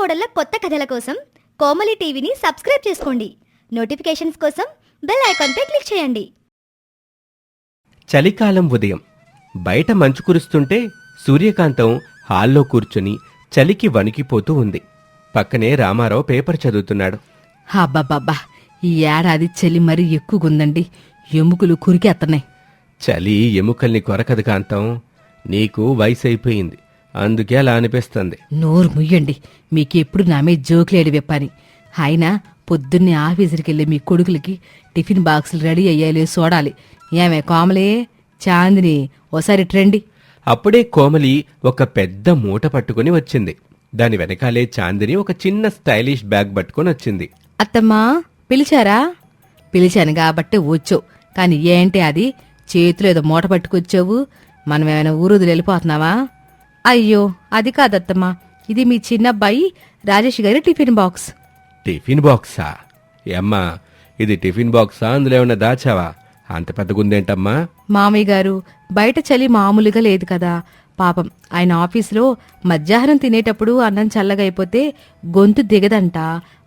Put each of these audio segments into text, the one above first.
కోడళ్ళ కొత్త కథల కోసం కోమలి టీవీని సబ్స్క్రైబ్ చేసుకోండి. నోటిఫికేషన్స్ కోసం బెల్ ఐకాన్పై క్లిక్ చేయండి. చలికాలం ఉదయం బయట మంచు కురుస్తుంటే సూర్యకాంతం హాల్లో కూర్చుని చలికి వణికిపోతూ ఉంది. పక్కనే రామారావు పేపర్ చదువుతున్నాడు. అబ్బాబ్బాబ్బా, ఈ ఏడాది చలి మరీ ఎక్కువగుందండి. ఎముకలు కురికేస్తున్నాయి. చలి ఎముకల్ని కొరకదు కాంతం, నీకు వయసు అయిపోయింది, అందుకే అలా అనిపిస్తుంది. నోరు ముయ్యండి. మీకెప్పుడు నామే జోకులేడు వెప్పని. అయినా పొద్దున్నే ఆఫీసుకెళ్ళి మీ కొడుకులకి టిఫిన్ బాక్సులు రెడీ అయ్యాలి చూడాలి. ఏమే కోమలే, చాందిని ఓసారి ట్రెండి. అప్పుడే కోమలి ఒక పెద్ద మూట పట్టుకుని వచ్చింది. దాని వెనకాలే చాందిని ఒక చిన్న స్టైలిష్ బ్యాగ్ పట్టుకుని వచ్చింది. అత్తమ్మా, పిలిచారా? పిలిచాను కాబట్టే వచ్చావు. కాని ఏంటి అది చేతిలో ఏదో మూట పట్టుకొచ్చావు? మనమేమైనా ఊరుదులు వెళ్ళిపోతున్నావా? అయ్యో, అది కాదత్తమ్మా, ఇది మీ చిన్నబ్బాయి రాజేష్ గారి టిఫిన్ బాక్స్. టిఫిన్ బాక్సా? ఏమ్మా, ఇది టిఫిన్ బాక్సా? అందులో ఏమన్నా దాచావా? అంత పెద్దగుందేంటమ్మా? మామయ్య గారు, బయట చలి మామూలుగా లేదు కదా. పాపం ఆయన ఆఫీసులో మధ్యాహ్నం తినేటప్పుడు అన్నం చల్లగా అయిపోతే గొంతు దిగదంట.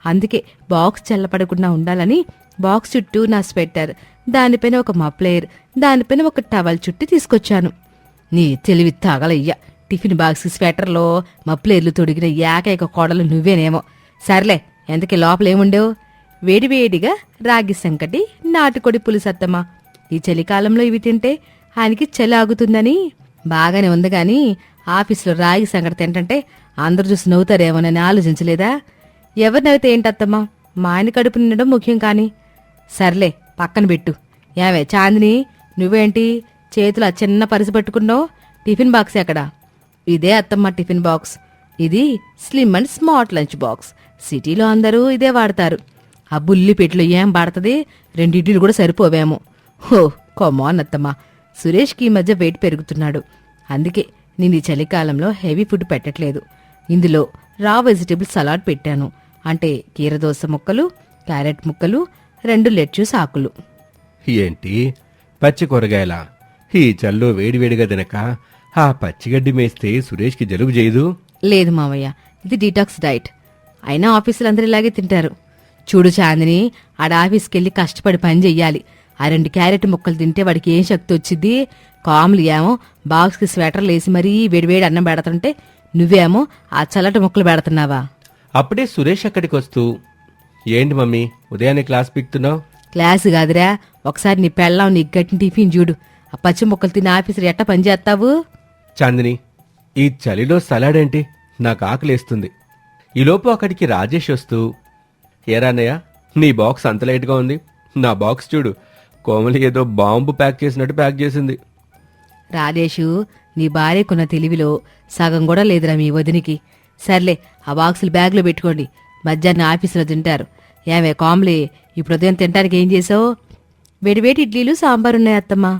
అందుకే బాక్స్ చల్లపడకుండా ఉండాలని బాక్స్ చుట్టూ నా స్వెటర్, దానిపైన ఒక మఫ్లేర్, దానిపైన ఒక టవల్ చుట్టి తీసుకొచ్చాను. నీ తెలివి తగలయ్యా. టిఫిన్ బాక్స్ స్వెటర్లో మఫ్లేర్లు తొడిగిన ఏకైక కోడలు నువ్వేనేమో. సర్లే, ఎంతకీ లోపలేముండేవు? వేడివేడిగా రాగి సంకటి, నాటుకొడి పులుసత్తమ్మా. ఈ చలికాలంలో ఇవి తింటే ఆయనకి చలి ఆగుతుందని. బాగానే ఉంది గాని ఆఫీసులో రాగి సంకటి తింటంటే అందరు చూసి నవ్వుతారేమోనని ఆలోచించలేదా? ఎవరు నవ్వితే ఏంటత్తమ్మా, మా ఆయన కడుపు నిండడం ముఖ్యం కాని. సర్లే, పక్కన పెట్టు. ఏవే చాందిని, నువ్వేంటి చేతులు ఆ చిన్న పరిసి పట్టుకున్నావు? టిఫిన్ బాక్స్ ఎక్కడా? ఇదే అత్తమ్మ టిఫిన్ బాక్స్. ఇది slim and smart lunch box. సిటీలో అందరూ ఇదే వాడతారు. ఆ బుల్లి పెట్లో ఏం పడుతుంది? 2 ఇడ్లీలు కూడా సరిపోవేమో. హో కొమ్మోన్ అత్తమ్మ, సురేష్కి ఈ మధ్య వెయిట్ పెరుగుతున్నాడు. అందుకే నేను ఈ చలికాలంలో హెవీ ఫుడ్ పెట్టట్లేదు. ఇందులో రా వెజిటేబుల్ సలాడ్ పెట్టాను. అంటే కీరదోస ముక్కలు, క్యారెట్ ముక్కలు, 2 లెట్యూస్ ఆకులు. ఏంటి, పచ్చి కూరగాయలా? ఈ చల్లో వేడివేడిగా తినక ఆ పచ్చిగడ్డి మేస్తే సురేష్కి జలుబు చేయదు? లేదు మావయ్య, ఇది డీటాక్స్ డైట్. అయినా ఆఫీసులు అందరూ ఇలాగే తింటారు. చూడు చాందిని, ఆడ ఆఫీస్కెళ్ళి కష్టపడి పని చెయ్యాలి. ఆ 2 క్యారెట్ ముక్కలు తింటే వాడికి ఏం శక్తి వచ్చింది? కాములు ఏమో బాక్స్కి స్వెటర్లు వేసి మరీ వేడివేడి అన్నం పెడుతుంటే నువ్వేమో ఆ చల్లటి ముక్కలు పెడుతున్నావా? అప్పుడే సురేష్ అక్కడికి వస్తూ, ఏంటి మమ్మీ ఉదయాన్నే క్లాస్ పీక్తున్నావు? క్లాసు కాదురా, ఒకసారి నీ పెళ్ళాం నీ గట్టిన టిఫిన్ చూడు. ఆ పచ్చి ముక్కలు తిని ఆఫీసులు ఎట్టా పని చేస్తావు? చాందిని, ఈ చలిలో సలాడ్ ఏంటి? నాకు ఆకలేస్తుంది. ఈలోపు అక్కడికి రాజేష్ వస్తూ, ఏరాన్నయ్య, నీ బాక్స్ అంత లైట్గా ఉంది. నా బాక్స్ చూడు, కోమలి ఏదో బాంబు ప్యాక్ చేసినట్టు ప్యాక్ చేసింది. రాజేషు, నీ భార్యకున్న తెలివిలో సగం కూడా లేదురా మీ వదినికి. సర్లే, ఆ బాక్సులు బ్యాగ్లో పెట్టుకోండి. మధ్యాహ్నం ఆఫీసులో తింటారు. ఏమే కామ్లీ, ఇప్పుడు ఉదయం తినడానికి ఏం చేసావు? వేడివేడి ఇడ్లీలు, సాంబారు ఉన్నాయి అత్తమ్మా.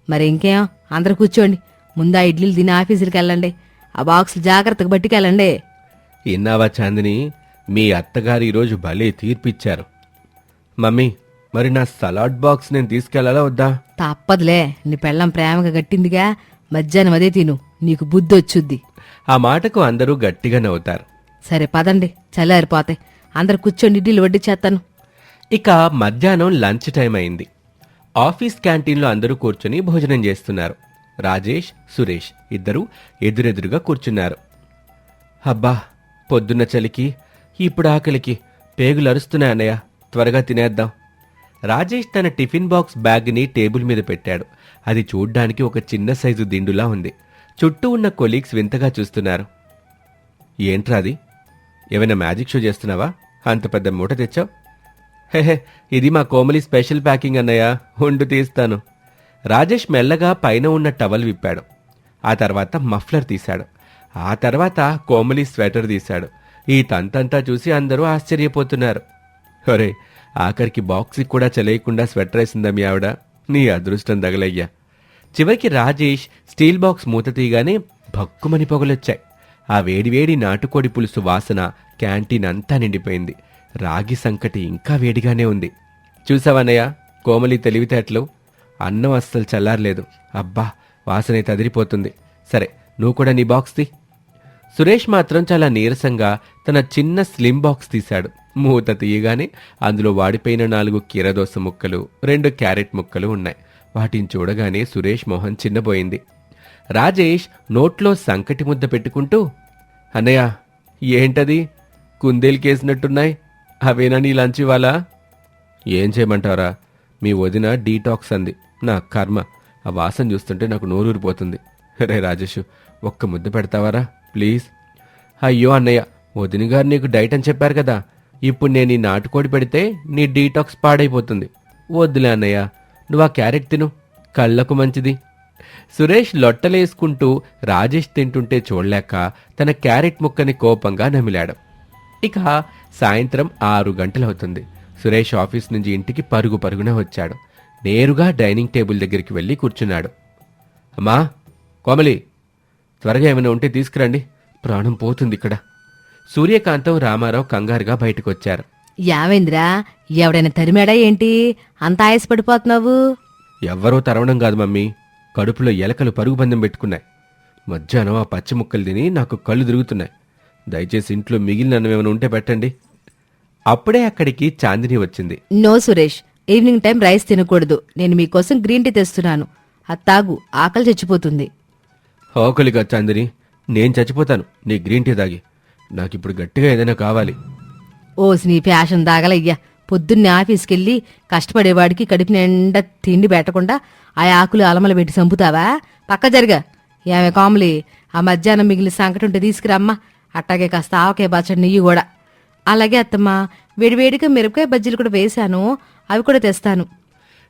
మరి ఇంకేం, అందరూ కూర్చోండి. ముందు ఆ ఇడ్లీలు తిని ఆఫీసులకు వెళ్ళండి. ఆ బాక్సులు జాగ్రత్తగా పట్టుకెళ్ళండి. ఇన్నావా చాందిని, మీ అత్తగారు ఈరోజు భలే తీర్పిచ్చారు. మమ్మీ, మరి నా సలాడ్ బాక్స్ నేను తీసుకెళ్లాలా వద్దా? తప్పదులే, నీ పెళ్ళం ప్రేమగా గట్టిందిగా. మధ్యాహ్నం అదే తిను, నీకు బుద్ధి వచ్చుద్ది. ఆ మాటకు అందరూ గట్టిగా నవ్వుతారు. సరే పదండి, చల్లారిపోతాయి. అందరు కూర్చోండి, ఇడ్లీలు వడ్డిచ్చేస్తాను. ఇక మధ్యాహ్నం లంచ్ టైం అయింది. ఆఫీస్ క్యాంటీన్లో అందరూ కూర్చొని భోజనం చేస్తున్నారు. రాజేష్, సురేష్ ఇద్దరూ ఎదురెదురుగా కూర్చున్నారు. అబ్బా, పొద్దున్న చలికి ఇప్పుడు ఆకలికి పేగులు అరుస్తున్నాయన్నయ్య, త్వరగా తినేద్దాం. రాజేష్ తన టిఫిన్ బాక్స్ బ్యాగ్ని టేబుల్ మీద పెట్టాడు. అది చూడ్డానికి ఒక చిన్న సైజు దిండులా ఉంది. చుట్టూ ఉన్న కొలీగ్స్ వింతగా చూస్తున్నారు. ఏంట్రా అది? ఏమైనా మ్యాజిక్ షో చేస్తున్నావా? అంత పెద్ద మూట తెచ్చావు? హెహే, ఇది మా కోమలి స్పెషల్ ప్యాకింగ్ అన్నయ్య, ఉండు తీస్తాను. రాజేష్ మెల్లగా పైన ఉన్న టవల్ విప్పాడు. ఆ తర్వాత మఫ్లర్ తీశాడు. ఆ తర్వాత కోమలి స్వెటర్ తీశాడు. ఈ తంతంతా చూసి అందరూ ఆశ్చర్యపోతున్నారు. ఒరే, ఆఖరికి బాక్స్కి కూడా చలేయకుండా స్వెటర్ వేసిందా మీ ఆవిడ? నీ అదృష్టం తగలయ్యా. చివరికి రాజేష్ స్టీల్ బాక్స్ మూత తీయగానే భక్కుమని పొగలొచ్చాయి. ఆ వేడివేడి నాటుకోడి పులుసు వాసన క్యాంటీన్ అంతా నిండిపోయింది. రాగి సంకటి ఇంకా వేడిగానే ఉంది. చూసావన్నయ్య కోమలి తెలివితేటలు? అన్నం అస్సలు చల్లారలేదు. అబ్బా, వాసనైతే అదిరిపోతుంది. సరే, నువ్వు కూడా నీ బాక్స్ తీ. సురేష్ మాత్రం చాలా నీరసంగా తన చిన్న స్లిమ్ బాక్స్ తీశాడు. మూత తీయగానే అందులో వాడిపోయిన 4 కీరదోస ముక్కలు, 2 క్యారెట్ ముక్కలు ఉన్నాయి. వాటిని చూడగానే సురేష్ మొహం చిన్నబోయింది. రాజేష్ నోట్లో సంకటి ముద్ద పెట్టుకుంటూ, అన్నయ్య ఏంటది, కుందేలుకేసినట్టున్నాయి, అవేనా నీ లంచ్ ఇవాళ? ఏం చేయమంటారా, మీ వదిన డీటాక్స్ అంది. నా కర్మ, ఆ వాసన చూస్తుంటే నాకు నోరూరిపోతుంది. రే రాజేష్, ఒక్క ముద్ద పెడతావారా ప్లీజ్? అయ్యో అన్నయ్య, వదిన గారు నీకు డైట్ అని చెప్పారు కదా, ఇప్పుడు నేను ఈ నాటుకోడి పెడితే నీ డీటాక్స్ పాడైపోతుంది. వద్దులే అన్నయ్య, నువ్వు ఆ క్యారెట్ తిను, కళ్ళకు మంచిది. సురేష్ లొట్టలేసుకుంటూ రాజేష్ తింటుంటే చూడలేక తన క్యారెట్ ముక్కని కోపంగా నమిలాడు. ఇక సాయంత్రం 6 గంటలవుతుంది. సురేష్ ఆఫీస్ నుంచి ఇంటికి పరుగు పరుగున వచ్చాడు. నేరుగా డైనింగ్ టేబుల్ దగ్గరికి వెళ్ళి కూర్చున్నాడు. అమ్మా కోమలి, త్వరగా ఏమైనా ఉంటే తీసుకురండి, ప్రాణం పోతుంది ఇక్కడ. సూర్యకాంతం, రామారావు కంగారుగా బయటకొచ్చారు. యావేంద్రా, ఎవడైనా తరిమాడా ఏంటి అంత ఆయాసపడిపోతున్నావు? ఎవ్వరూ తరవడం కాదు మమ్మీ, కడుపులో ఎలకలు పరుగు బంధం పెట్టుకున్నాయి. మధ్యాహ్నం ఆ పచ్చి ముక్కలు తిని నాకు కళ్ళు తిరుగుతున్నాయి. దయచేసి ఇంట్లో మిగిలినవేమైనా ఉంటే పెట్టండి. అప్పుడే అక్కడికి చాందిని వచ్చింది. No Suresh, evening time rice తినకూడదు. నేను మీకోసం గ్రీన్ టీ తెస్తున్నాను, అది తాగు, ఆకలి చచ్చిపోతుంది. ఆకలిగా చాందిని, నేను చచ్చిపోతాను నీ గ్రీన్ టీ తాగి. నాకిప్పుడు గట్టిగా ఏదైనా కావాలి. ఓసి నీ ప్యాషన్ దాగలయ్యా, పొద్దున్నే ఆఫీస్కెళ్ళి కష్టపడేవాడికి కడుపు నిండా తిండి పెట్టకుండా ఆ ఆకులు అలమలు పెట్టి చంపుతావా? పక్క జరగా. ఏమే కాములి, ఆ మధ్యాహ్నం మిగిలిన సంకటి ఉంటే తీసుకురమ్మా. అట్టాగే కాస్త ఆవకాయ పచ్చడి నెయ్యి కూడా. అలాగే అత్తమ్మా, వేడివేడిగా మిరపకాయ బజ్జీలు కూడా వేశాను, అవి కూడా తెస్తాను.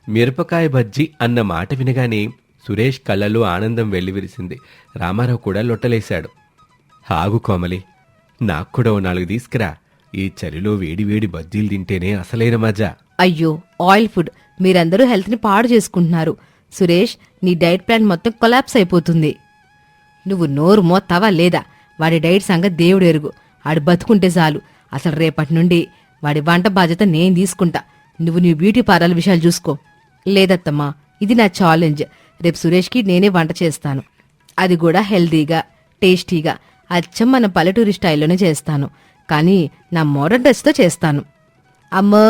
మిరపకాయ బజ్జీ అన్న మాట వినగానే సురేష్ కళ్ళలో ఆనందం వెల్లివిరిసింది. రామారావు కూడా లొట్టలేశాడు. ఆగు కోమలి, నాకు కూడా ఓ 4 తీసుకురా. ఈ చలిలో వేడివేడి బజ్జీలు తింటేనే అసలైన మజా. అయ్యో, ఆయిల్ ఫుడ్, మీరందరూ హెల్త్ని పాడు చేసుకుంటున్నారు. సురేష్, నీ డైట్ ప్లాన్ మొత్తం కొలాప్స్ అయిపోతుంది. నువ్వు నోరు మోస్తావా లేదా? వాడి డైట్ సంగతి దేవుడు ఎరుగు. ఆడు బతుకుంటే చాలు. అసలు రేపటి నుండి వాడి వంట బాధ్యత నేను తీసుకుంటా. నువ్వు నీ బ్యూటీ పార్లర్ విషయాలు చూసుకో. లేదత్తమ్మా, ఇది నా ఛాలెంజ్. రేపు సురేష్కి నేనే వంట చేస్తాను, అది కూడా హెల్దీగా, టేస్టీగా, అచ్చం మన పల్లెటూరి స్టైల్లోనే చేస్తాను. కానీ నా మోడర్న్ టచ్తో చేస్తాను. అమ్మో,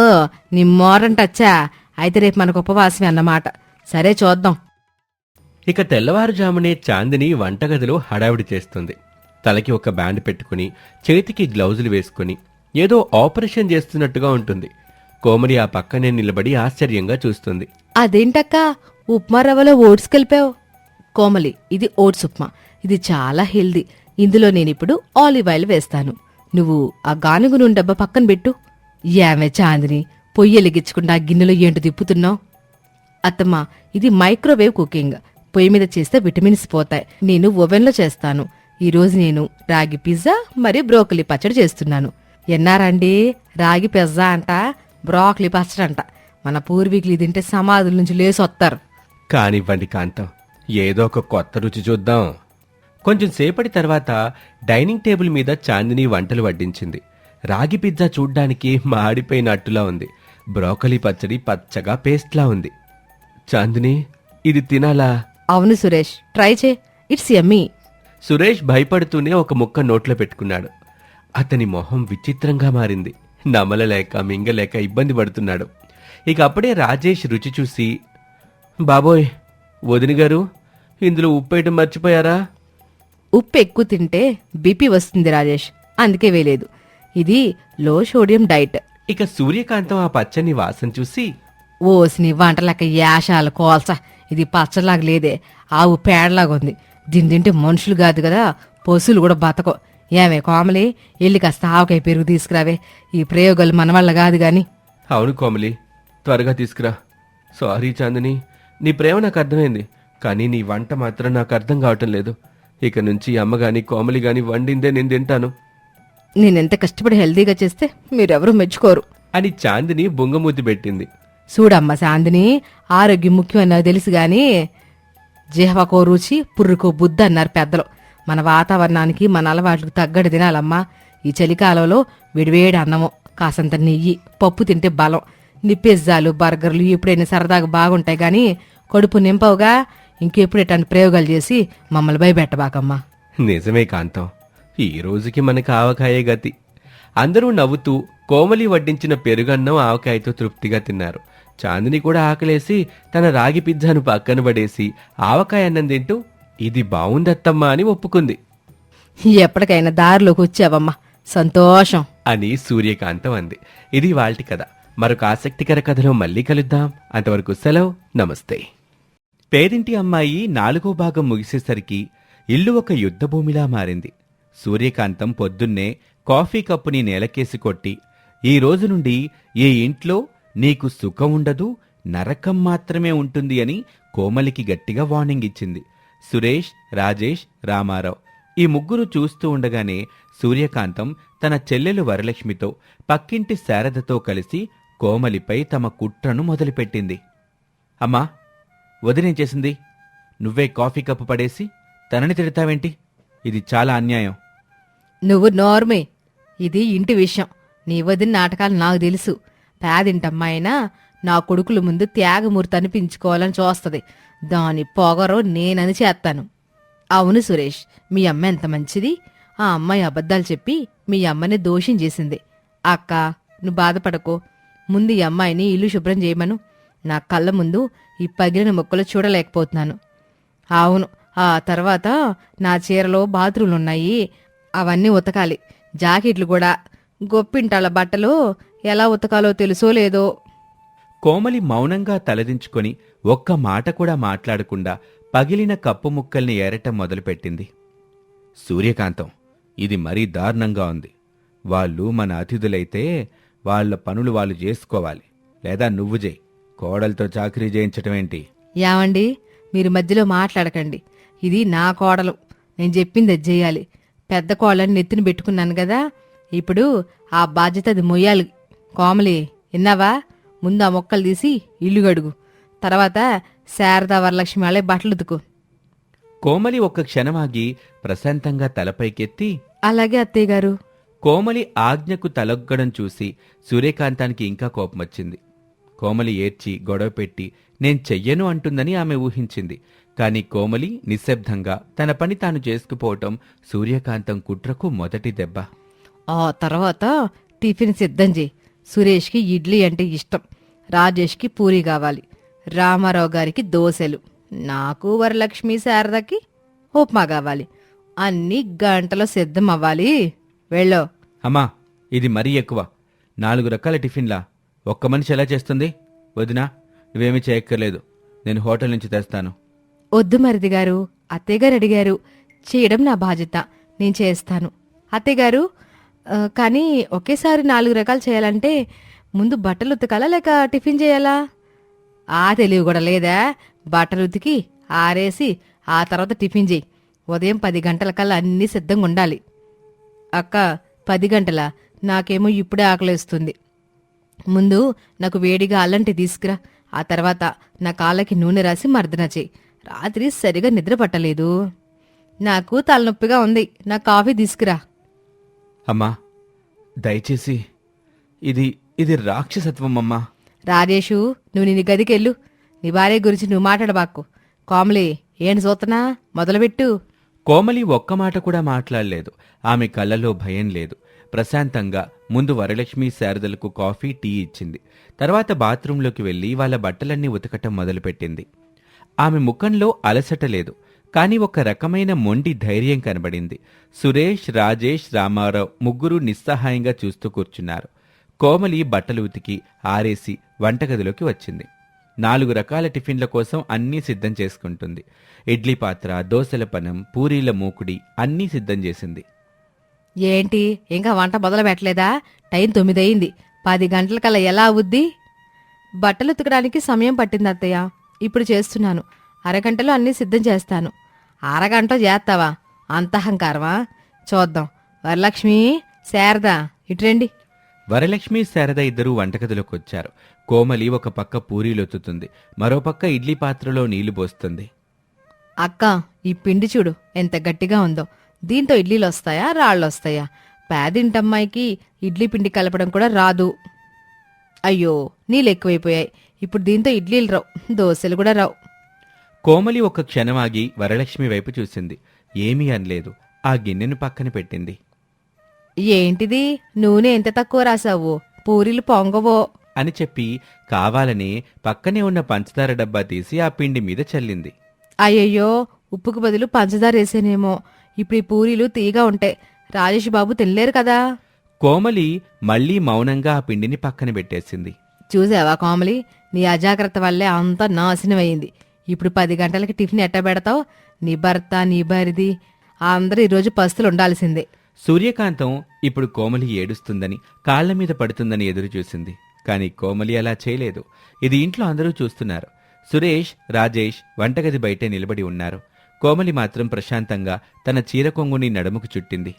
నీ మోడర్న్ టచ్చా? అయితే రేపు మనకు ఉపవాసమే అన్నమాట. సరే చూద్దాం. ఇక తెల్లవారుజామునే చాందిని వంటగదిలో హడావిడి చేస్తుంది. తలకి ఒక బ్యాండ్ పెట్టుకుని, చేతికి గ్లౌజులు వేసుకుని ఏదో ఆపరేషన్ చేస్తున్నట్టుగా ఉంటుంది. కోమలి ఆ పక్కనే నిలబడి ఆశ్చర్యంగా చూస్తుంది. అదేంటక్కా, ఉప్మా రవ్వలో ఓట్స్ కలిపావు? కోమలి, ఇది ఓట్స్ ఉప్మా. ఇది చాలా హెల్దీ. ఇందులో నేనిప్పుడు ఆలివ్ ఆయిల్ వేస్తాను. నువ్వు ఆ గానుగు నూనె డబ్బా పక్కన పెట్టు. ఏమే చాందిని, పొయ్యి ఎలిగించకుండా ఆ గిన్నెలో ఏంటో తిప్పుతున్నావు? అత్తమ్మా, ఇది మైక్రోవేవ్ కుకింగ్. పొయ్యి మీద చేస్తే విటమిన్స్ పోతాయి. నేను ఓవెన్లో చేస్తాను. ఈరోజు నేను రాగి పిజ్జా మరియు బ్రోకలీ పచ్చడి చేస్తున్నాను. ఎన్నారండి? రాగి పిజ్జా అంట, బ్రోకలీ పచ్చడి అంట. మన పూర్వీకులు తింటే సమాధుల నుంచి లేసొత్తారు. కానివ్వండి కాంతం, ఏదో ఒక కొత్త రుచి చూద్దాం. కొంచెం సేపటి తర్వాత డైనింగ్ టేబుల్ మీద చాందిని వంటలు వడ్డించింది. రాగి పిజ్జా చూడ్డానికి మాడిపోయిన అట్టులా ఉంది. బ్రోకలీ పచ్చడి పచ్చగా పేస్ట్లా ఉంది. చాందిని, ఇది తినాలా? అవును సురేష్, ట్రై చే, ఇట్స్ యమ్మీ. సురేష్ భయపడుతూనే ఒక ముక్క నోట్లో పెట్టుకున్నాడు. అతని మొహం విచిత్రంగా మారింది. నమలలేక మింగలేక ఇబ్బంది పడుతున్నాడు. ఇక అప్పుడే రాజేష్ రుచి చూసి, బాబోయ్ వదిన గారు, ఇందులో ఉప్పేయటం మర్చిపోయారా? ఉప్పు ఎక్కువ తింటే బీపీ వస్తుంది రాజేష్, అందుకే వేలేదు. ఇది లో సోడియం డైట్. ఇక సూర్యకాంతం ఆ పచ్చని వాసన చూసి, ఓసిని వంటలక యాషాలు కోల్స, ఇది పచ్చలాగా లేదే, ఆవు పేడలాగా ఉంది. దీని తింటే మనుషులు కాదు కదా, పశువులు కూడా బతకో. ఏమే కోమలి, ఎల్లి కాస్త ఆవకాయ పెరుగు తీసుకురావే. ఈ ప్రయోగాలు మన వల్ల కాదు గాని. అవును కోమలి, త్వరగా తీసుకురా. సారీ చాందిని, నీ ప్రేమ నాకు అర్థమైంది, కానీ నీ వంట మాత్రం నాకు అర్థం కావటం లేదు. ఇక నుంచి అమ్మగాని కోమలి గాని వండిందే నేను తింటాను. నేనెంత కష్టపడి హెల్దీగా చేస్తే మీరెవరూ మెచ్చుకోరు అని చాందిని బొంగమూతి పెట్టింది. చూడమ్మ చాందిని, ఆరోగ్యం ముఖ్యమని నాకు తెలుసు గాని జిహ్వకో రుచి పుర్రుకో బుద్ధి అన్నారు పెద్దలు. మన వాతావరణానికి మన అలవాట్లకు తగ్గట్టు తినాలమ్మా. ఈ చలికాలంలో విడివేడి అన్నము, కాసంత నెయ్యి, పప్పు తింటే బలం. నీ పిజ్జాలు బర్గర్లు ఎప్పుడైనా సరదాగా బాగుంటాయి గాని కడుపు నింపవుగా. ఇంకెప్పుడు ఇట్లాంటి ప్రయోగాలు చేసి మమ్మల్ని భయపెట్టబాకమ్మా. నిజమే కాంతం, ఈ రోజుకి మనకు ఆవకాయే గతి. అందరూ నవ్వుతూ కోమలి వడ్డించిన పెరుగన్నం ఆవకాయతో తృప్తిగా తిన్నారు. చాందిని కూడా ఆకలేసి తన రాగి పిజ్జాను పక్కన పడేసి ఆవకాయ అన్నం తింటూ ఇది బావుందత్తమ్మా అని ఒప్పుకుంది ఎప్పటికైనా దారిలోకి వచ్చావమ్మా, సంతోషం అని సూర్యకాంతం అంది. ఇది వాల్టి కథ. మరొక ఆసక్తికర కథలో మళ్ళీ కలుద్దాం. అంతవరకు సెలవు, నమస్తే. పేరింటి అమ్మాయి 4వ భాగం ముగిసేసరికి ఇల్లు ఒక యుద్ధభూమిలా మారింది. సూర్యకాంతం పొద్దున్నే కాఫీ కప్పుని నేలకేసి కొట్టి, ఈ రోజు నుండి ఈ ఇంట్లో నీకు సుఖం ఉండదు, నరకం మాత్రమే ఉంటుంది అని కోమలికి గట్టిగా వార్నింగ్ ఇచ్చింది. సురేష్, రాజేష్, రామారావు ఈ ముగ్గురు చూస్తూ ఉండగానే సూర్యకాంతం తన చెల్లెలు వరలక్ష్మితో, పక్కింటి శారదతో కలిసి కోమలిపై తమ కుట్రను మొదలుపెట్టింది. అమ్మా, వదినేం చేసింది? నువ్వే కాఫీ కప్పు పడేసి తనని తిడతావేంటి? ఇది చాలా అన్యాయం. నువ్వు నోర్మే, ఇది ఇంటి విషయం. నీ వదిన నాటకాలు నాకు తెలుసు. పేదింటమ్మాయినా నా కొడుకుల ముందు త్యాగమూర్తి అనిపించుకోవాలని చూస్తది. దాని పొగరో నేనని చేస్తాను. అవును సురేష్, మీ అమ్మ ఎంత మంచిది. ఆ అమ్మాయి అబద్ధాలు చెప్పి మీ అమ్మని దోషం చేసింది. అక్క, నువ్వు బాధపడకో. ముందు ఈ అమ్మాయిని ఇల్లు శుభ్రం చేయమను. నా కళ్ళ ముందు ఈ పగిలిన మొక్కలు చూడలేకపోతున్నాను. అవును, ఆ తర్వాత నా చీరలో బాత్రూమ్లున్నాయి, అవన్నీ ఉతకాలి. జాకెట్లు కూడా. గొప్పింటాళ్ళ బట్టలు ఎలా ఉతకాలో తెలుసో లేదో. కోమలి మౌనంగా తలదించుకొని ఒక్క మాట కూడా మాట్లాడకుండా పగిలిన కప్పు ముక్కల్ని ఏరటం మొదలుపెట్టింది. సూర్యకాంతం, ఇది మరీ దారుణంగా ఉంది. వాళ్ళు మన అతిథులైతే వాళ్ళ పనులు వాళ్ళు చేసుకోవాలి, లేదా నువ్వు చేయి. కోడలతో చాకరీ చేయించటమేంటి? యావండి, మీరు మధ్యలో మాట్లాడకండి. ఇది నా కోడలు, నేను చెప్పింది అది చెయ్యాలి. పెద్ద కోడలని నెత్తిన పెట్టుకున్నాను కదా, ఇప్పుడు ఆ బాధ్యత అది మొయ్యాలి. కోమలి, విన్నావా? ముందు ఆ మొక్కలు తీసి ఇల్లు గడుగు. తర్వాత శారదా వరలక్ష్మి వాళ్ళే బట్టలు ఉతుకు. కోమలి ఒక్క క్షణమాగి ప్రశాంతంగా తలపైకెత్తి, అలాగే అత్తయ్య గారు. కోమలి ఆజ్ఞకు తలొగ్గడం చూసి సూర్యకాంతానికి ఇంకా కోపమొచ్చింది. కోమలి ఏడ్చి గొడవ పెట్టి నేను చెయ్యను అంటుందని ఆమె ఊహించింది. కాని కోమలి నిశ్శబ్దంగా తన పని తాను చేసుకుపోవటం సూర్యకాంతం కుట్రకు మొదటి దెబ్బ. ఆ తర్వాత టిఫిన్ సిద్ధం చేయి. సురేష్కి ఇడ్లీ అంటే ఇష్టం, రాజేష్కి పూరీ కావాలి, రామారావు గారికి దోశలు, నాకు వరలక్ష్మి శారదకి ఉప్మా కావాలి. అన్నీ గంటలో సిద్ధం అవ్వాలి. వెళ్ళో. అమ్మా, ఇది మరీ ఎక్కువ. 4 రకాల టిఫిన్లా ఒక్క మనిషి ఎలా చేస్తుంది? వదినా, నువ్వేమీ చేయక్కర్లేదు, నేను హోటల్ నుంచి తెస్తాను. వద్దు మరిది గారు, అత్తయ్యగారు అడిగారు. చేయడం నా బాధ్యత, నేను చేస్తాను. అత్తయ్యగారు, కానీ ఒకేసారి 4 రకాలు చేయాలంటే ముందు బట్టలు ఉతకాలా లేక టిఫిన్ చేయాలా? ఆ తెలివి కూడా లేదా? బట్టలు ఉతికి ఆరేసి ఆ తర్వాత టిఫిన్ చేయి. ఉదయం 10 గంటలకల్లా అన్నీ సిద్ధంగా ఉండాలి. అక్క, 10 గంటలా? నాకేమో ఇప్పుడే ఆకలేస్తుంది. ముందు నాకు వేడిగా అల్లంటి తీసుకురా. ఆ తర్వాత నా కాళ్ళకి నూనె రాసి మర్దన చేయి. రాత్రి సరిగా నిద్ర పట్టలేదు, నాకు తలనొప్పిగా ఉంది. నా కాఫీ తీసుకురా. అమ్మా, దయచేసి ఇది రాక్షసత్వం అమ్మా. రాజేషు, నువ్వు నీ గదికెళ్ళు. నీ భార్య గురించి నువ్వు మాట్లాడబాకు. కోమలి, ఏంటి చూస్తున్నా? మొదలుపెట్టు. కోమలి ఒక్క మాట కూడా మాట్లాడలేదు. ఆమె కళ్ళలో భయం లేదు. ప్రశాంతంగా ముందు వరలక్ష్మి శారదలకు కాఫీ, టీ ఇచ్చింది. తర్వాత బాత్రూంలోకి వెళ్లి వాళ్ళ బట్టలన్నీ ఉతకటం మొదలుపెట్టింది. ఆమె ముఖంలో అలసట లేదు, కాని ఒక రకమైన మొండి ధైర్యం కనబడింది. సురేష్, రాజేష్, రామారావు ముగ్గురు నిస్సహాయంగా చూస్తూ కూర్చున్నారు. కోమలి బట్టలు ఉతికి ఆరేసి వంటగదిలోకి వచ్చింది. 4 రకాల టిఫిన్ల కోసం అన్నీ సిద్ధం చేసుకుంటుంది. ఇడ్లీ పాత్ర, దోశల పనం, పూరీల మూకుడి అన్నీ సిద్ధం చేసింది. ఏంటి, ఇంకా వంట మొదలు పెట్టలేదా? టైం 9 అయింది. 10 గంటలకల్లా ఎలా అవుద్ది? బట్టలు ఉతకడానికి సమయం పట్టింది అత్తయ్య, ఇప్పుడు చేస్తున్నాను. అరగంటలో అన్నీ సిద్ధం చేస్తాను. అరగంట చేస్తావా? అంత అహంకారమా? చూద్దాం. వరలక్ష్మి, శారద, ఇటురండి. వరలక్ష్మి, శారద ఇద్దరూ వంటగదిలోకి వచ్చారు. కోమలి ఒక పక్క పూరీలొత్తుతుంది, మరోపక్క ఇడ్లీ పాత్రలో నీళ్లు పోస్తుంది. అక్క, ఈ పిండి చూడు ఎంత గట్టిగా ఉందో. దీంతో ఇడ్లీలు వస్తాయా, రాళ్ళొస్తాయా? పేదింటమ్మాయికి ఇడ్లీ పిండి కలపడం కూడా రాదు. అయ్యో, నీళ్ళు ఎక్కువైపోయాయి. ఇప్పుడు దీంతో ఇడ్లీలు రావు, దోశలు కూడా రావు. కోమలి ఒక క్షణమాగి వరలక్ష్మి వైపు చూసింది. ఏమీ అనలేదు. ఆ గిన్నెను పక్కన పెట్టింది. ఏంటిది నూనె ఎంత తక్కువ రాసావు, పూరీలు పొంగవో. అని చెప్పి కావాలని పక్కనే ఉన్న పంచదార డబ్బా తీసి ఆ పిండి మీద చల్లింది. అయ్యయ్యో, ఉప్పుకు బదులు పంచదార వేసేనేమో. ఇప్పుడు ఈ పూరీలు తీగా ఉంటాయి, రాజేష్ బాబు తినలేరు కదా. కోమలి మళ్లీ మౌనంగా ఆ పిండిని పక్కన పెట్టేసింది. చూసావా కోమలి, నీ అజాగ్రత్త వల్లే అంతా నాశనమైంది. ఇప్పుడు 10 గంటలకి టిఫిన్ ఎట్ట పెడతావు? నీ భర్త, నీ భార్యది అందరూ ఈరోజు పస్తులు ఉండాల్సిందే. సూర్యకాంతం ఇప్పుడు కోమలి ఏడుస్తుందని, కాళ్ల మీద పడుతుందని ఎదురుచూసింది. కాని కోమలి అలా చేయలేదు. ఇది ఇంట్లో అందరూ చూస్తున్నారు. సురేష్, రాజేష్ వంటగది బయటే నిలబడి ఉన్నారు. కోమలి మాత్రం ప్రశాంతంగా తన చీర కొంగుని నడుముకు చుట్టింది.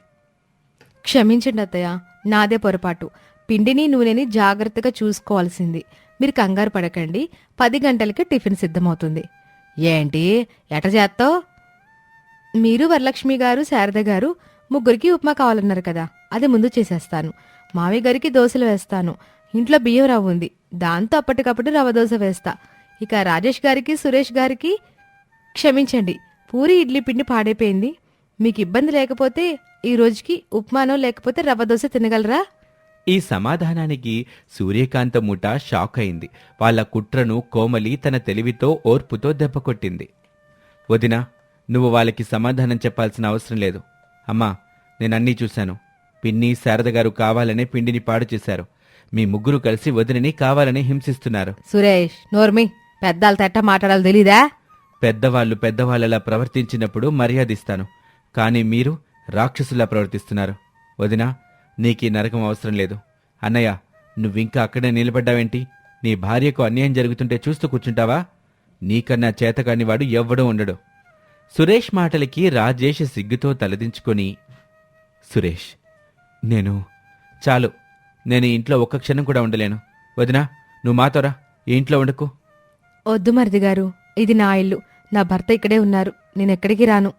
క్షమించండి అత్తయ్య, నాదే పొరపాటు. పిండిని నూనెని జాగ్రత్తగా చూసుకోవాల్సింది. మీరు కంగారు పడకండి, 10 గంటలకి టిఫిన్ సిద్ధమవుతుంది. ఏంటి ఎట చేత్తావు? మీరు వరలక్ష్మి గారు, శారద గారు ముగ్గురికి ఉప్మా కావాలన్నారు కదా, అది ముందు చేసేస్తాను. మావి గారికి దోశలు వేస్తాను. ఇంట్లో బియ్యం రవ్వ ఉంది, దాంతో అప్పటికప్పుడు రవ్వ దోశ వేస్తా. ఇక రాజేష్ గారికి, సురేష్ గారికి క్షమించండి, పూరి ఇడ్లీ పిండి పాడైపోయింది. మీకు ఇబ్బంది లేకపోతే ఈ రోజుకి ఉప్మానో లేకపోతే రవ్వ దోశ తినగలరా? ఈ సమాధానానికి సూర్యకాంత ముఠ షాక్ అయింది. వాళ్ల కుట్రను కోమలి తన తెలివితో, ఓర్పుతో దెబ్బకొట్టింది. వదినా, నువ్వు వాళ్ళకి సమాధానం చెప్పాల్సిన అవసరం లేదు. అమ్మా, నేనన్నీ చూశాను. పిన్ని, శారదగారు కావాలనే పిండిని పాడు చేశారు. మీ ముగ్గురు కలిసి వదినని కావాలనే హింసిస్తున్నారు. సురేష్, నోర్మి, పెద్దాల తట్ట మాట్లాడాలి తెలీదా? పెద్దవాళ్లు పెద్దవాళ్లలా ప్రవర్తించినప్పుడు మర్యాదిస్తాను. కాని మీరు రాక్షసులా ప్రవర్తిస్తున్నారు. వదినా, నీకీ నరకం అవసరం లేదు. అన్నయ్య, నువ్వింకా అక్కడే నిలబడ్డావేంటి? నీ భార్యకు అన్యాయం జరుగుతుంటే చూస్తూ కూర్చుంటావా? నీకన్నా చేతకానివాడు ఎవ్వడూ ఉండడు. సురేష్ మాటలకి రాజేష్ సిగ్గుతో తలదించుకొని, సురేష్, చాలు, నేను ఈ ఇంట్లో ఒక్క క్షణం కూడా ఉండలేను. వదినా, నువ్వు మాతోరా, ఈ ఇంట్లో ఉండకు. వద్దు మరిది గారు, ఇది నా ఇల్లు. నా భర్త ఇక్కడే ఉన్నారు, నేనెక్కడికి రాను.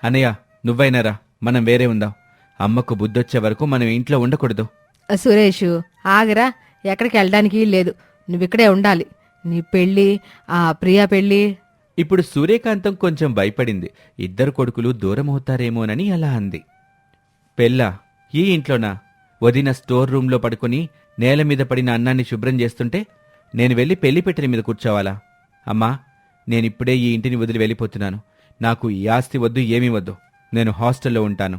అన్నయ్య, నువ్వైనారా, మనం వేరే ఉందాం. అమ్మకు బుద్ధొచ్చే వరకు మనం ఇంట్లో ఉండకూడదు. సురేష్, ఆగరా, ఎక్కడికి వెళ్ళడానికి లేదు. నువ్విక్కడే ఉండాలి. నీ పెళ్ళి, ఆ ప్రియా పెళ్ళి. ఇప్పుడు సూర్యకాంతం కొంచెం భయపడింది. ఇద్దరు కొడుకులు దూరమవుతారేమోనని అలా అంది. పెళ్ళా? ఈ ఇంట్లోనా? వదిన స్టోర్ రూంలో పడుకుని నేల మీద పడిన అన్నాన్ని శుభ్రం చేస్తుంటే నేను వెళ్ళి పెళ్లిపెట్టిన మీద కూర్చోవాలా? అమ్మా, నేనిప్పుడే ఈ ఇంటిని వదిలి వెళ్ళిపోతున్నాను. నాకు ఈ ఆస్తి వద్దు, ఏమీ వద్దు. నేను హాస్టల్లో ఉంటాను.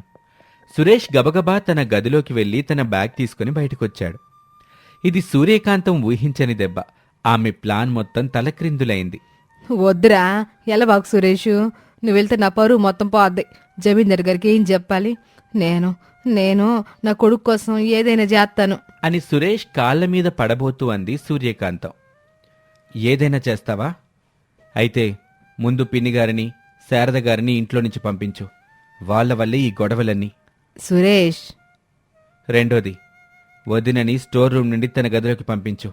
సురేష్ గబగబా తన గదిలోకి వెళ్లి తన బ్యాగ్ తీసుకుని బయటకొచ్చాడు. ఇది సూర్యకాంతం ఊహించని దెబ్బ. ఆమె ప్లాన్ మొత్తం తలక్రిందులైంది. వద్దురా, ఎలా బాగు సురేష్, నువ్వు వెళ్తే నా పరువు మొత్తం పోద్ది. జమీందార్ గారికి ఏం చెప్పాలి? నేను నా కొడుకు కోసం ఏదైనా చేస్తాను అని సురేష్ కాళ్ల మీద పడబోతూ అంది సూర్యకాంతం. ఏదైనా చేస్తావా? అయితే ముందు పిన్నిగారిని, శారద గారిని ఇంట్లో నుంచి పంపించు. వాళ్ల వల్లే ఈ గొడవలన్నీ. సురేష్, రెండోది, వదినని స్టోర్ రూమ్ నుండి తన గదిలోకి పంపించు.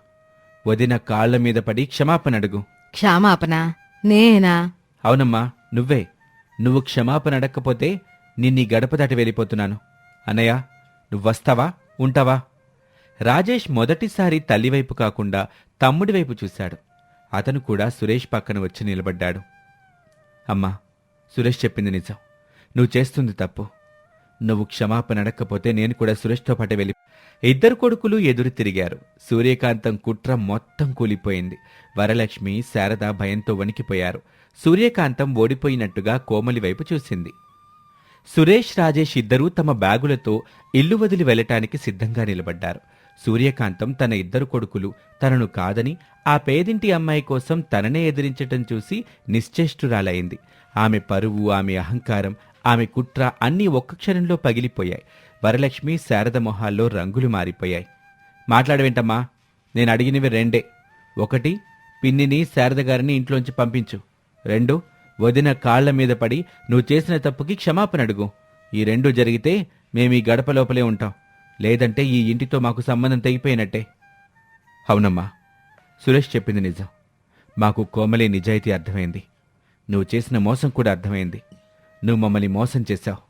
వదిన కాళ్ల మీద పడి క్షమాపణ అడుగు. క్షమాపణ? నేనా? అవునమ్మా, నువ్వే. నువ్వు క్షమాపణ అడక్కపోతే నిన్నీ గడప దాటి వెళ్ళిపోతున్నాను. అన్నయ్య, నువ్వొస్తావా, ఉంటావా? రాజేష్ మొదటిసారి తల్లివైపు కాకుండా తమ్ముడివైపు చూశాడు. అతను కూడా సురేష్ పక్కన వచ్చి నిలబడ్డాడు. అమ్మా, సురేష్ చెప్పింది నిజం. నువ్వు చేస్తుంది తప్పు. నువ్వు క్షమాపణ అడక్కపోతే నేను కూడా సురేష్తో పాటే వెళ్ళి. ఇద్దరు కొడుకులు ఎదురు తిరిగారు. సూర్యకాంతం కుట్ర మొత్తం కూలిపోయింది. వరలక్ష్మి, శారద భయంతో వణికిపోయారు. సూర్యకాంతం ఓడిపోయినట్టుగా కోమలి వైపు చూసింది. సురేష్, రాజేష్ ఇద్దరూ తమ బ్యాగులతో ఇల్లు వదిలి వెళ్లటానికి సిద్ధంగా నిలబడ్డారు. సూర్యకాంతం తన ఇద్దరు కొడుకులు తనను కాదని ఆ పేదింటి అమ్మాయి కోసం తననే ఎదిరించటం చూసి నిశ్చేష్టురాలైంది. ఆమె పరువు, ఆమె అహంకారం, ఆమె కుట్ర అన్నీ ఒక్క క్షణంలో పగిలిపోయాయి. వరలక్ష్మి, శారద మొహాల్లో రంగులు మారిపోయాయి. మాట్లాడవేంటమ్మా? నేను అడిగినవి రెండే. 1, పిన్నిని, శారద గారిని ఇంట్లోంచి పంపించు. 2, వదిన కాళ్ల మీద పడి నువ్వు చేసిన తప్పుకి క్షమాపణ అడుగు. ఈ 2 జరిగితే మేమీ గడప లోపలే ఉంటాం. లేదంటే ఈ ఇంటితో మాకు సంబంధం తెగిపోయినట్టే. అవునమ్మా, సురేష్ చెప్పింది నిజం. మాకు కోమలి నిజాయితీ అర్థమైంది. నువ్వు చేసిన మోసం కూడా అర్థమైంది. నువ్వు మమ్మల్ని మోసం చేశావు.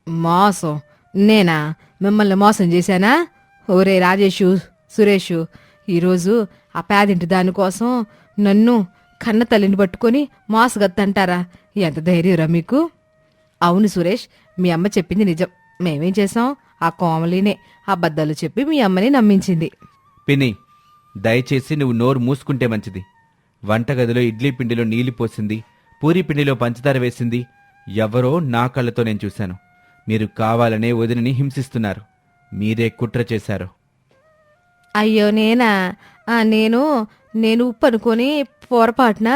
మోసం? నేనా మిమ్మల్ని మోసం చేశానా? ఓరే రాజేషు, సురేషు, ఈరోజు ఆ పేదింటి దానికోసం నన్ను కన్న తల్లిని పట్టుకొని మోసగత్తంటారా? ఎంత ధైర్యరా మీకు? అవును సురేష్, మీ అమ్మ చెప్పింది నిజం. మేమేం చేసాం? ఆ కోమలినే అబద్ధాలు చెప్పి మీ అమ్మని నమ్మించింది. పిన్ని, దయచేసి నువ్వు నోరు మూసుకుంటే మంచిది. వంటగదిలో ఇడ్లీ పిండిలో నీళ్లు పోసింది, పూరీ పిండిలో పంచదార వేసింది ఎవరో నా కళ్ళతో నేను చూశాను. మీరు కావాలనే వదినని హింసిస్తున్నారు. మీరే కుట్ర చేశారు. అయ్యో నేనా? నేను ఉప్పు అనుకొని పొరపాటునా?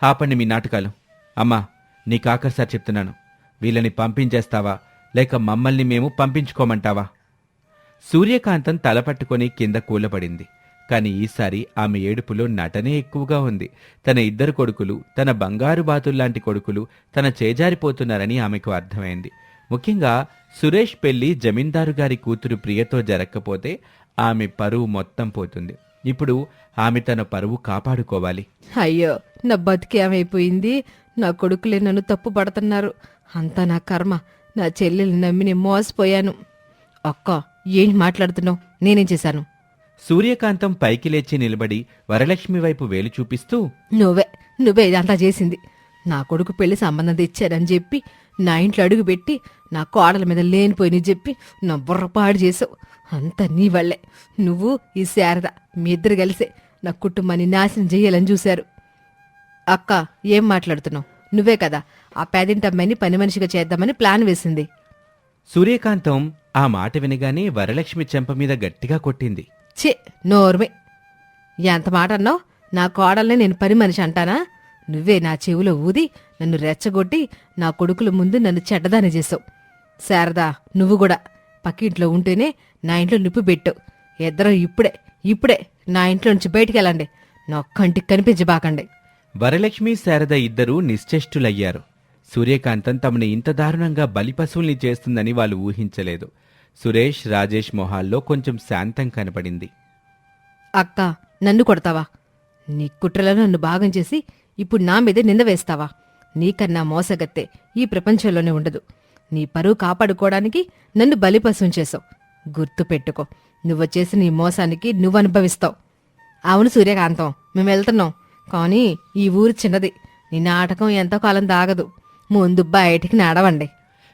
ఆపండి మీ నాటకాలు. అమ్మా, నీకు ఆఖరిసారి చెప్తున్నాను. వీళ్ళని పంపించేస్తావా లేక మమ్మల్ని మేము పంపించుకోమంటావా? సూర్యకాంతం తలపట్టుకొని కింద కూలబడింది. కాని ఈసారి ఆమె ఏడుపులో నటనే ఎక్కువగా ఉంది. తన ఇద్దరు కొడుకులు, తన బంగారు బాతుల్లాంటి కొడుకులు తన చేజారిపోతున్నారని ఆమెకు అర్థమైంది. ముఖ్యంగా సురేష్ పెళ్లి జమీందారు గారి కూతురు ప్రియతో జరగకపోతే ఆమె పరువు మొత్తం పోతుంది. ఇప్పుడు ఆమె తన పరువు కాపాడుకోవాలి. అయ్యో, నా బతికేమైపోయింది. నా కొడుకులే నన్ను తప్పు పడుతున్నారు. అంతా నా కర్మ. నా చెల్లెల్ని నమ్మి నేను మోసపోయాను. అక్క, ఏం మాట్లాడుతున్నావు? నేనేం చేశాను? సూర్యకాంతం పైకి లేచి నిలబడి వరలక్ష్మి వైపు వేలు చూపిస్తూ, నువ్వే ఇదంతా చేసింది. నా కొడుకు పెళ్లి సంబంధం తెచ్చారని చెప్పి నా ఇంట్లో అడుగు పెట్టి నా కోడల మీద లేనిపోయిన చెప్పి నా బుర్రపాడు చేసావు. అంతా నీ వల్లే. నువ్వు ఈ శారద మీ ఇద్దరు కలిసే నా కుటుంబాన్ని నాశనం చెయ్యాలని చూశారు. అక్క, ఏం మాట్లాడుతున్నావు? నువ్వే కదా ఆ పేదింటమ్మాయిని పని మనిషిగా చేద్దామని ప్లాన్ వేసింది. సూర్యకాంతం ఆ మాట వినగానే వరలక్ష్మి చెంప మీద గట్టిగా కొట్టింది. ఛీ, నోర్మే! ఎంత మాట అన్నావు? నా కోడల్ని నేను పని మనిషి అంటానా? నువ్వే నా చెవులో ఊది నన్ను రెచ్చగొట్టి నా కొడుకుల ముందు నన్ను చెడ్డదాని చేసావు. శారదా, నువ్వు కూడా పక్కింట్లో ఉంటేనే నా ఇంట్లో నిప్పు పెట్టావు. ఇద్దరం ఇప్పుడే నా ఇంట్లో నుంచి బయటికెళ్ళండి. నా కంటికి కనిపించబాకండి. వరలక్ష్మి శారద ఇద్దరూ నిశ్చేష్టులయ్యారు. సూర్యకాంతం తమని ఇంత దారుణంగా బలిపశువుల్ని చేస్తుందని వాళ్ళు ఊహించలేదు. సురేష్, రాజేష్ మొహాల్లో కొంచెం శాంతం కనపడింది. అక్క, నన్ను కొడతావా? నీ కుట్రలను నన్ను భాగం చేసి ఇప్పుడు నా మీదే నింద వేస్తావా? నీకన్నా మోసగత్తే ఈ ప్రపంచంలోనే ఉండదు. నీ పరువు కాపాడుకోవడానికి నన్ను బలిపశువుని చేసావు. గుర్తు పెట్టుకో, నువ్వు చేసిన ఈ మోసానికి నువ్వు అనుభవిస్తావు. అవును సూర్యకాంతం, మేము వెళ్తున్నాం. కానీ ఈ ఊరు చిన్నది. నీ నాటకం ఎంతో కాలం దాగదు. ముందు బయటికి నడవండి.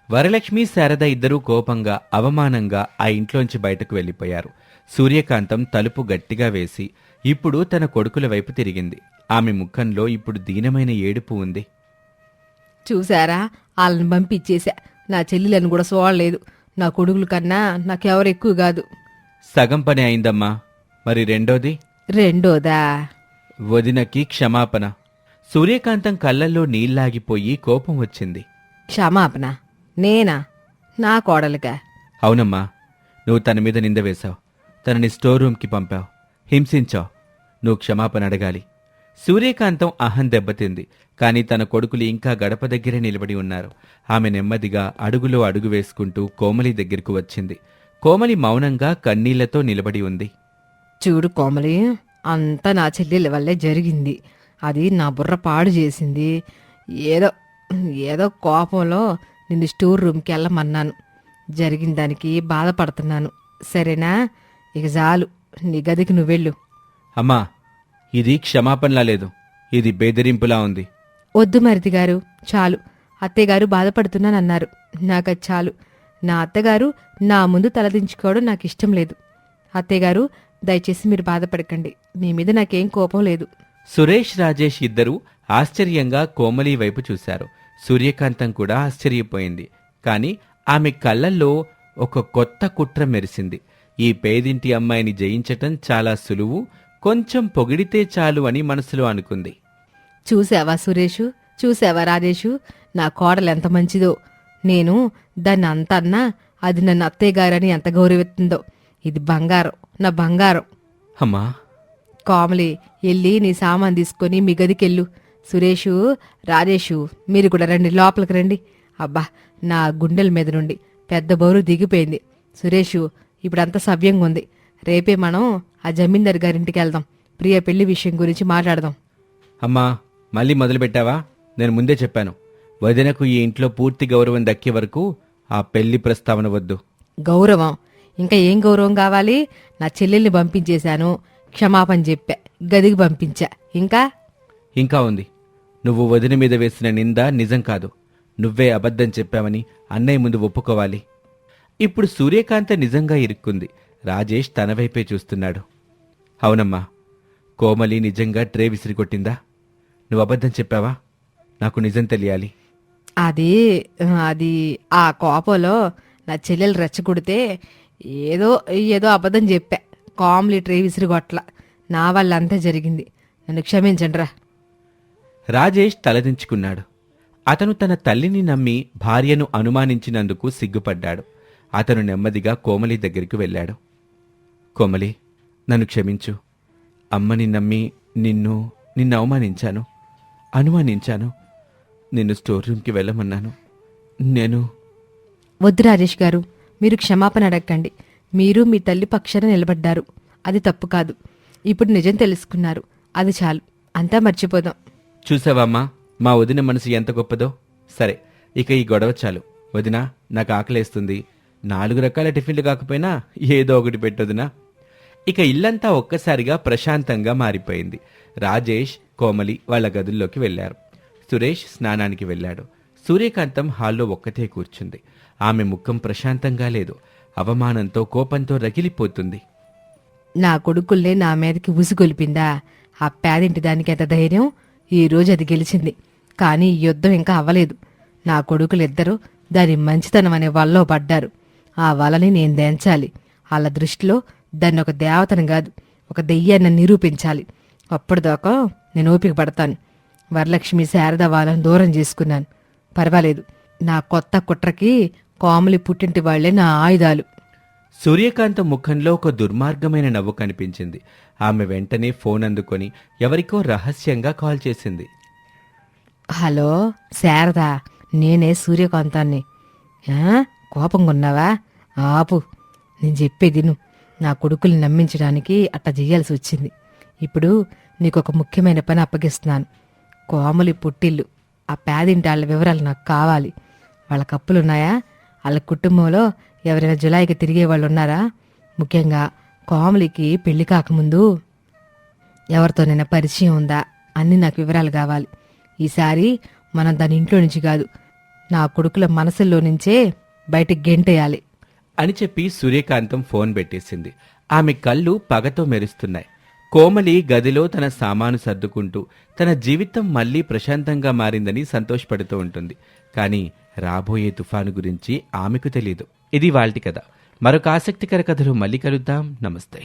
వరలక్ష్మి, శారద ఇద్దరూ కోపంగా, అవమానంగా ఆ ఇంట్లోంచి బయటకు వెళ్లిపోయారు. సూర్యకాంతం తలుపు గట్టిగా వేసి ఇప్పుడు తన కొడుకుల వైపు తిరిగింది. ఆమె ముఖంలో ఇప్పుడు దీనమైన ఏడుపు ఉంది. చూశారా, వాళ్ళని పంపించేశా. నా చెల్లెలను కూడా చూడలేదు. నా కొడుకుల కన్నా నాకెవరు ఎక్కువ కాదు. సగం పని అయిందమ్మా. మరి రెండోది? రెండోదా? వదినకి క్షమాపణ. సూర్యకాంతం కళ్ళల్లో నీళ్లాగిపోయి కోపం వచ్చింది. క్షమాపణ? నేనా? నా కోడలుగా? అవునమ్మా, నువ్వు తన మీద నింద వేశావు. తనని స్టోర్ రూమ్కి పంపావు, హింసించావు. నువ్వు క్షమాపణ అడగాలి. సూర్యకాంతం అహం దెబ్బతింది. కాని తన కొడుకులు ఇంకా గడప దగ్గరే నిలబడి ఉన్నారు. ఆమె నెమ్మదిగా అడుగులో అడుగు వేసుకుంటూ కోమలి దగ్గరకు వచ్చింది. కోమలి మౌనంగా కన్నీళ్లతో నిలబడి ఉంది. చూడు కోమలి, అంతా నా చెల్లెల వల్లే జరిగింది. అది నా బుర్ర పాడు చేసింది. ఏదో కోపంలో నిన్ను స్టోర్ రూమ్కి వెళ్ళమన్నాను. జరిగిన దానికి బాధపడుతున్నాను. సరేనా? ఇక చాలు, నీ గదికి నువ్వెళ్ళు. అమ్మా, ఇది క్షమాపణలా లేదు, ఇది బెదిరింపులా ఉంది. వద్దు మరిది గారు, చాలు. అత్తయ్యగారు బాధపడుతున్నానన్నారు. నాకది చాలు. నా అత్తగారు నా ముందు తలదించుకోవడం నాకు ఇష్టం లేదు. అత్తయ్యగారు, దయచేసి మీరు బాధపడకండి. మీ మీద నాకేం కోపం లేదు. సురేష్, రాజేష్ ఇద్దరూ ఆశ్చర్యంగా కోమలి వైపు చూశారు. సూర్యకాంతం కూడా ఆశ్చర్యపోయింది. కాని ఆమె కళ్ళల్లో ఒక కొత్త కుట్ర మెరిసింది. ఈ పేదింటి అమ్మాయిని జయించటం చాలా సులువు, కొంచెం పొగిడితే చాలు అని మనసులో అనుకుంది. చూశావా సురేషు, చూశావా రాజేషు, నా కోడలు ఎంత మంచిదో. నేను దాన్ని అంత అన్నా అది నన్ను అత్తయ్యగారని ఎంత గౌరవిస్తుందో. ఇది బంగారం, నా బంగారం. అమ్మా, కోమలి, వెళ్ళి నీ సామాన్ తీసుకొని మీ గదికెళ్ళు. సురేషు, రాజేషు, మీరు కూడా రండి, లోపలికి రండి. అబ్బా, నా గుండెల మీద నుండి పెద్ద బరువు దిగిపోయింది. సురేషు, ఇప్పుడంతా సవ్యంగా ఉంది. రేపే మనం ఆ జమీందారు గారింటికి వెళ్దాం. ప్రియ పెళ్లి విషయం గురించి మాట్లాడదాం. అమ్మా, మళ్ళీ మొదలుపెట్టావా? నేను ముందే చెప్పాను, వదినకు ఈ ఇంట్లో పూర్తి గౌరవం దక్కే వరకు ఆ పెళ్లి ప్రస్తావన వద్దు. గౌరవం? ఇంకా ఏం గౌరవం కావాలి? నా చెల్లెల్ని పంపించేశాను, క్షమాపణ చెప్పా, గదికి పంపించా. ఇంకా ఉంది. నువ్వు వదిన మీద వేసిన నింద నిజం కాదు. నువ్వే అబద్ధం చెప్పావని అన్నయ్య ముందు ఒప్పుకోవాలి. ఇప్పుడు సూర్యకాంత నిజంగా ఇరుక్కుంది. రాజేష్ తన వైపే చూస్తున్నాడు. అవునమ్మా, కోమలి నిజంగా ట్రే విసిరికొట్టిందా? నువ్వు అబద్ధం చెప్పావా? నాకు నిజం తెలియాలి. అది అది ఆ కోపంలో నా చెల్లెలు రెచ్చగొడితే ఏదో ఏదో అబద్ధం చెప్పా. కామ్లీ ట్రే విసిరిగొట్ల. నా వల్ల అంతా జరిగింది. నన్ను క్షమించండిరా. రాజేష్ తలదించుకున్నాడు. అతను తన తల్లిని నమ్మి భార్యను అనుమానించినందుకు సిగ్గుపడ్డాడు. అతను నెమ్మదిగా కోమలి దగ్గరికి వెళ్ళాడు. కోమలి, నన్ను క్షమించు. అమ్మని నమ్మి నిన్ను అవమానించాను, అనుమానించాను. నిన్ను స్టోర్ రూమ్కి వెళ్ళమన్నాను. నేను వద్దు రాజేష్ గారు, మీరు క్షమాపణ అడగండి. మీరు మీ తల్లి పక్షాన నిలబడ్డారు. అది తప్పు కాదు. ఇప్పుడు నిజం తెలుసుకున్నారు. అది చాలు. అంతా మర్చిపోదాం. చూసావమ్మా, మా వదిన మనసు ఎంత గొప్పదో. సరే, ఇక ఈ గొడవ చాలు. వదినా, నాకు ఆకలేస్తుంది. 4 రకాల టిఫిన్లు కాకపోయినా ఏదో ఒకటి పెట్టొదినా. ఇక ఇల్లంతా ఒక్కసారిగా ప్రశాంతంగా మారిపోయింది. రాజేష్, కోమలి వాళ్ళ గదుల్లోకి వెళ్లారు. సురేష్ స్నానానికి వెళ్ళాడు. సూర్యకాంతం హాల్లో ఒక్కతే కూర్చుంది. ఆమె ముఖం ప్రశాంతంగా లేదు. అవమానంతో, కోపంతో రగిలిపోతుంది. నా కొడుకుల్నే నా మీదకి ఉసిగొలిపిందా? ఆ పేదింటి దానికి ఎంత ధైర్యం! ఈ రోజు అది గెలిచింది. కానీ ఈ యుద్ధం ఇంకా అవ్వలేదు. నా కొడుకులిద్దరూ దాని మంచితనం అనే వలలో పడ్డారు. ఆ వలని నేను దెంచాలి. వాళ్ళ దృష్టిలో దాన్ని ఒక దేవతను కాదు, ఒక దెయ్యాన్ని నిరూపించాలి. అప్పటిదాకా నేను ఓపిక పడతాను. వరలక్ష్మి, శారద వాళ్ళని దూరం చేసుకున్నాను. పర్వాలేదు. నా కొత్త కుట్రకి కోమలి పుట్టింటి వాళ్లే నా ఆయుధాలు. సూర్యకాంతం ముఖంలో ఒక దుర్మార్గమైన నవ్వు కనిపించింది. ఆమె వెంటనే ఫోన్ అందుకొని ఎవరికో రహస్యంగా కాల్ చేసింది. హలో శారదా, నేనే సూర్యకాంతాన్ని. కోపంగా ఉన్నావా? ఆపు, నేను చెప్పేది నువ్వు. నా కొడుకుల్ని నమ్మించడానికి అట్లా చెయ్యాల్సి వచ్చింది. ఇప్పుడు నీకొక ముఖ్యమైన పని అప్పగిస్తున్నాను. కోమలి పుట్టిల్లు, ఆ పేదింటి వాళ్ళ వివరాలు నాకు కావాలి. వాళ్ళ కప్పులున్నాయా? వాళ్ళ కుటుంబంలో ఎవరైనా జులాయికి తిరిగే వాళ్ళు ఉన్నారా? ముఖ్యంగా కోమలికి పెళ్లి కాకముందు ఎవరితోనైనా పరిచయం ఉందా? అన్నీ నాకు వివరాలు కావాలి. ఈసారి మనం దాని ఇంట్లో నుంచి కాదు, నా కొడుకుల మనసుల్లో నుంచే బయటికి గెంటేయాలి అని చెప్పి సూర్యకాంతం ఫోన్ పెట్టేసింది. ఆమె కళ్ళు పగతో మెరుస్తున్నాయి. కోమలి గదిలో తన సామాను సర్దుకుంటూ తన జీవితం మళ్లీ ప్రశాంతంగా మారిందని సంతోషపడుతూ ఉంటుంది. కానీ రాబోయే తుఫాను గురించి ఆమెకు తెలియదు. ఇది వాల్టి కథ. మరొక ఆసక్తికర కథలో మళ్ళీ కలుద్దాం. నమస్తే.